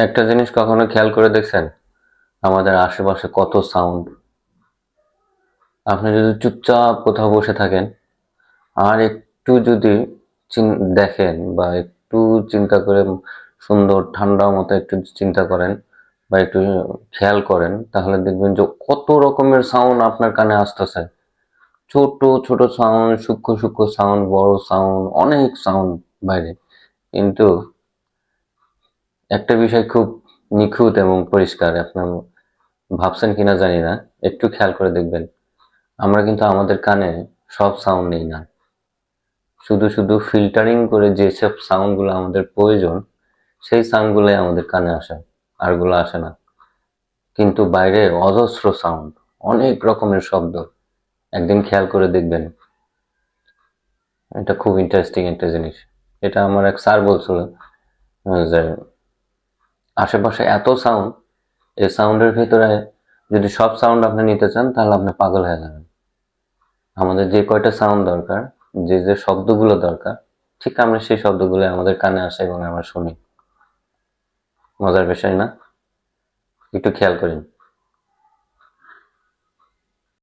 একটা জিনিস কখনো খেয়াল করে দেখছেন? আমাদের আশেপাশে কত সাউন্ড। আপনি যদি চুপচাপ কোথাও বসে থাকেন আর একটু যদি দেখেন বা একটু চিন্তা করে সুন্দর ঠান্ডা মতো একটু চিন্তা করেন বা একটু খেয়াল করেন, তাহলে দেখবেন যে কত রকমের সাউন্ড আপনার কানে আসতেছে। ছোট ছোট সাউন্ড, সূক্ষ্ম সূক্ষ্ম সাউন্ড, বড় সাউন্ড, অনেক সাউন্ড বাইরে। কিন্তু একটা বিষয় খুব নিখুঁত এবং পরিষ্কার, আপনার ভাবছেন কিনা জানি না, একটু খেয়াল করে দেখবেন। আমরা কিন্তু আমাদের কানে সব সাউন্ড নেই না, শুধু শুধু ফিল্টারিং করে যেসব সাউন্ড গুলো আমাদের প্রয়োজন সেই সাউন্ড গুলোই আমাদের কানে আসে, আরগুলো আসে না। কিন্তু বাইরে অজস্র সাউন্ড, অনেক রকমের শব্দ। একদিন খেয়াল করে দেখবেন, এটা খুব ইন্টারেস্টিং একটা জিনিস। এটা আমার এক স্যার বলছিল যে আশেপাশে এত সাউন্ড, এই সাউন্ডের ভিতরে যদি সব সাউন্ড আপনি নিতে চান তাহলে আপনি পাগল হয়ে যাবেন। আমাদের যে কয়টা সাউন্ড দরকার, যে যে শব্দগুলো দরকার, ঠিক আমরা সেই শব্দগুলো আমাদের কানে আসে এবং আমরা শুনি। মজার বিষয় না? একটু খেয়াল করেন।